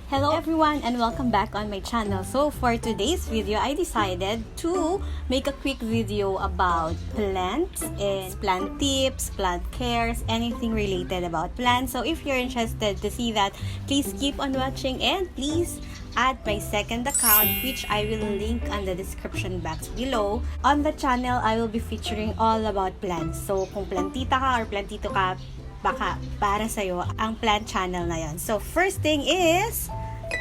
Hello everyone and welcome back on my channel. So for today's video, I decided to make a quick video about plants and plant tips, plant cares, anything related about plants. So if you're interested to see that, please keep on watching and please add my second account, which I will link on the description box below. On the channel, I will be featuring all about plants. So kung plantita ka or plantito ka, baka para sa'yo ang plant channel na yon. So first thing is,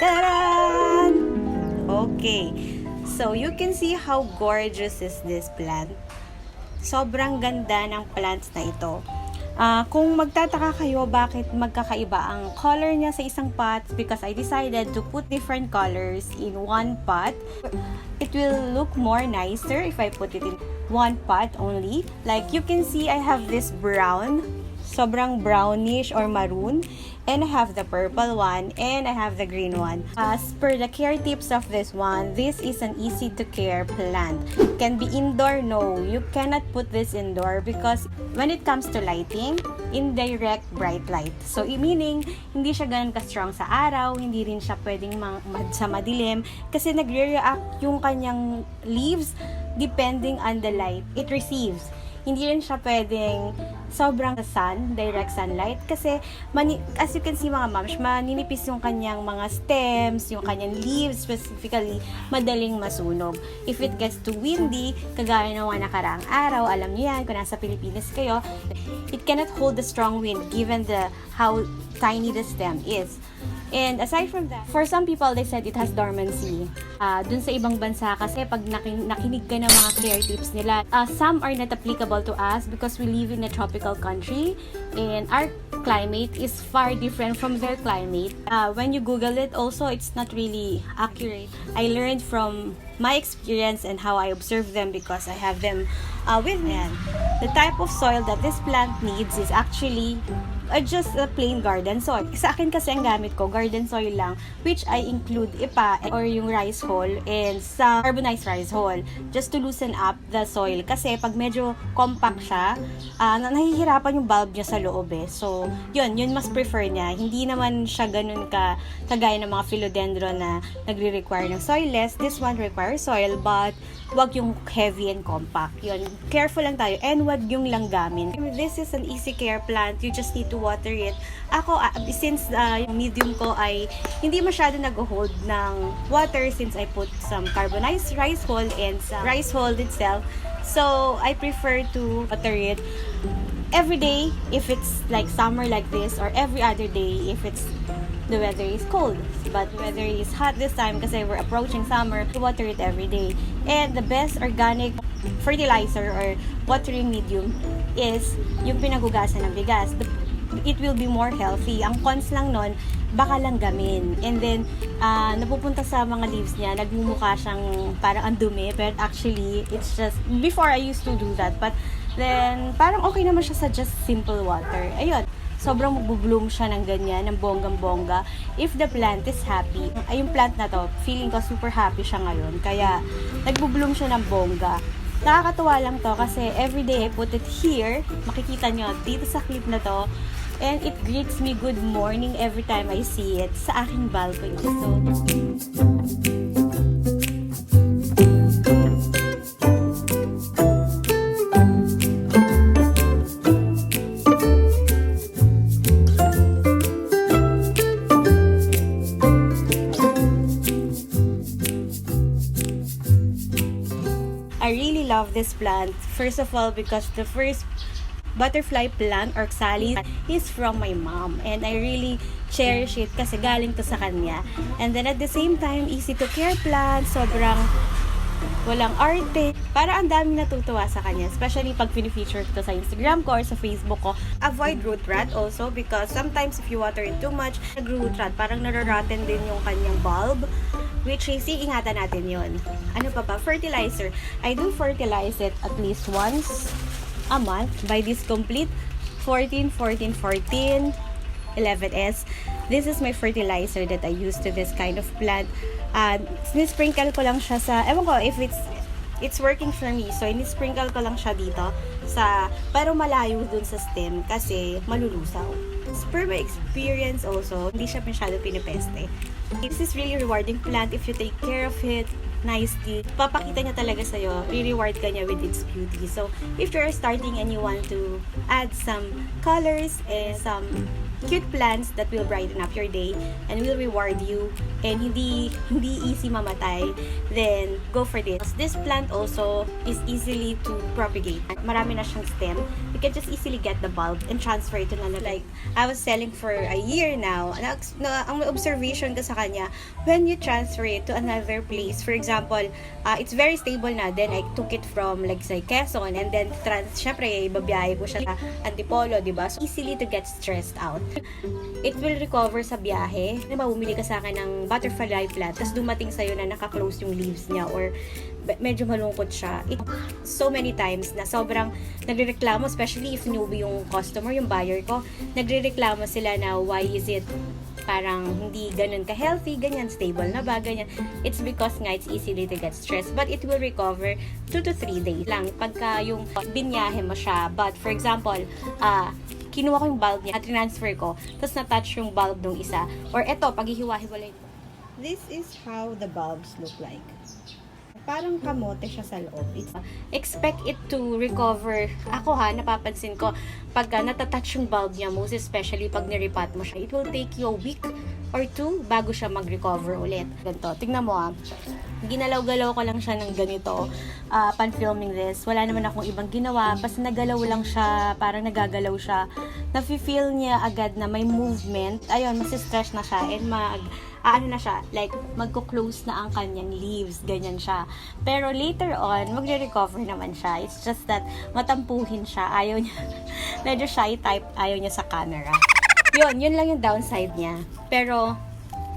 taran! Okay, so you can see how gorgeous is this plant. Sobrang ganda ng plants na ito. Kung magtataka kayo bakit magkakaiba ang color niya sa isang pot, because I decided to put different colors in one pot. It will look more nicer if I put it in one pot only. Like you can see, I have this brown, sobrang brownish or maroon, and I have the purple one, and I have the green one. As per the care tips of this one, this is an easy to care plant. Can be indoor? No, you cannot put this indoor because when it comes to lighting, indirect bright light. So meaning, hindi siya ganun ka-strong sa araw, hindi rin siya pwedeng sa madilim kasi nagre-react yung kanyang leaves depending on the light it receives. Hindi rin siya pwedeng sobrang sun, direct sunlight. Kasi, as you can see mga moms, maninipis yung kanyang mga stems, yung kanyang leaves specifically, madaling masunog. If it gets too windy, kagaya ng mga nakaraang araw, alam niyo yan, kung nasa Pilipinas kayo, it cannot hold the strong wind given how tiny the stem is. And aside from that, for some people, they said it has dormancy. Dun sa ibang bansa kasi pag nakinig ka ng mga care tips nila, some are not applicable to us because we live in a tropical country and our climate is far different from their climate. When you Google it also, it's not really accurate. I learned from my experience and how I observe them because I have them with me. The type of soil that this plant needs is actually just a plain garden soil. Sa akin kasi ang gamit ko, garden soil lang, which I include ipa or yung rice hull and sa carbonized rice hull just to loosen up the soil. Kasi pag medyo compact siya, nahihirapan yung bulb niya sa loob eh. So, yun mas prefer niya. Hindi naman siya ganun kagaya ng mga philodendron na nagre-require ng soilless. This one requires soil but wag yung heavy and compact. Yun, careful lang tayo and wag yung langgamin. This is an easy care plant. You just need to water it. Ako, since yung medium ko ay hindi masyado nag-hold ng water since I put some carbonized rice hull and some rice hull itself. So, I prefer to water it every day if it's like summer like this or every other day if it's the weather is cold. But the weather is hot this time kasi we're approaching summer. Water it every day. And the best organic fertilizer or watering medium is yung pinagugasan ng bigas. It will be more healthy. Ang cons lang nun, baka langgamin. And then, napupunta sa mga leaves niya, nagmumukha siyang parang ang dumi. But actually, it's just, before I used to do that. But then, parang okay naman siya sa just simple water. Ayun. Sobrang mag-bloom siya ng ganyan, ng bonggang-bongga. If the plant is happy, ay yung plant na to, feeling ko super happy siya ngayon. Kaya, nag-bloom siya ng bongga. Nakakatuwa lang to kasi everyday I put it here. Makikita nyo, dito sa clip na to. And it greets me good morning every time I see it sa aking balcony. So, I really love this plant. First of all, because the first butterfly plant, Oxalis, is from my mom. And I really cherish it kasi galing to sa kanya. And then at the same time, easy to care plant. Sobrang walang arte. Para ang dami natutuwa sa kanya. Especially pag pinifeature ko sa Instagram ko or sa Facebook ko. Avoid root rot also because sometimes if you water it too much, nag-root rot. Parang nararotten din yung kanyang bulb. Which is, iingatan natin yun. Ano pa ba? Fertilizer. I do fertilize it at least once a month by this complete 14-14-14 11S. This is my fertilizer that I use to this kind of plant. Sprinkle ko lang siya sa, ewan ko if it's working for me. So, ini-sprinkle ko lang siya dito pero malayo dun sa stem kasi malulusaw. As per my experience also, hindi siya masyado pinipeste. This is really rewarding plant if you take care of it nicely. Papakita niya talaga sa'yo, re-reward ka niya with its beauty. So, if you're starting and you want to add some colors and some cute plants that will brighten up your day and will reward you and hindi easy mamatay, then go for this. This plant also is easily to propagate. Marami na siyang stem. You can just easily get the bulb and transfer it to another. Like, I was selling for a year now. Ang observation ko sa kanya, when you transfer it to another place, for example, it's very stable na. Then, I took it from, like, say, Quezon, and then, syempre, ibabiyahe ko siya sa Antipolo, diba? So, easily to get stressed out. It will recover sa biyahe. Diba, bumili ka sa akin ng butterfly plant, tapos dumating sa'yo na naka-close yung leaves niya, or medyo malungkot siya. So many times na sobrang nagrereklamo, especially if newbie yung customer, yung buyer ko, nagrereklamo sila na why is it parang hindi ganun ka-healthy, ganyan, stable na ba, ganyan. It's because nga it's easily to get stressed, but it will recover 2 to 3 days lang pagka yung binyahe mo siya. But for example, kinuha ko yung bulb niya, transfer ko, tapos na-touch yung bulb nung isa, or eto, paghihiwa-hiwalay. This is how the bulbs look like. Parang kamote siya sa loob. Expect it to recover. Ako napapansin ko, pagka natatouch yung bulb niya, most especially pag niripat mo siya, it will take you a week or 2 bago siya mag-recover ulit. Ganito, tingnan mo ginalaw-galaw ko lang siya ng ganito, pan-filming this. Wala naman akong ibang ginawa, basta nagalaw lang siya, parang nagagalaw siya. Nafe-feel niya agad na may movement. Ayun, masi-stretch na siya and na siya, like, magko-close na ang kanyang leaves, ganyan siya. Pero later on, magre-recover naman siya. It's just that, matampuhin siya, ayaw niya, medyo shy type, ayaw niya sa camera. Yun lang yung downside niya. Pero,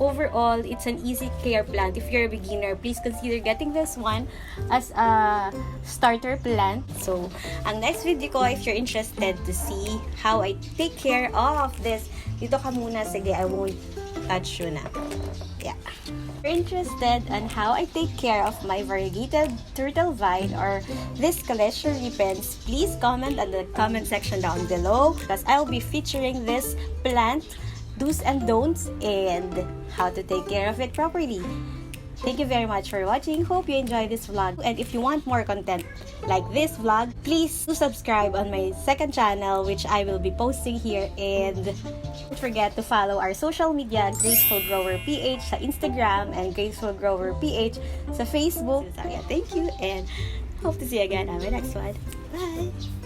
overall, it's an easy care plant. If you're a beginner, please consider getting this one as a starter plant. So, ang next video ko, if you're interested to see how I take care of this, dito ka muna, sige, I won't touch you na. Yeah. If you're interested on how I take care of my variegated turtle vine or this calendula repens, please comment on the comment section down below because I'll be featuring this plant, do's and don'ts, and how to take care of it properly. Thank you very much for watching. Hope you enjoyed this vlog. And if you want more content like this vlog, please do subscribe on my second channel, which I will be posting here. And don't forget to follow our social media, Graceful Grower PH sa Instagram and Graceful Grower PH sa Facebook. Thank you and hope to see you again on my next one. Bye!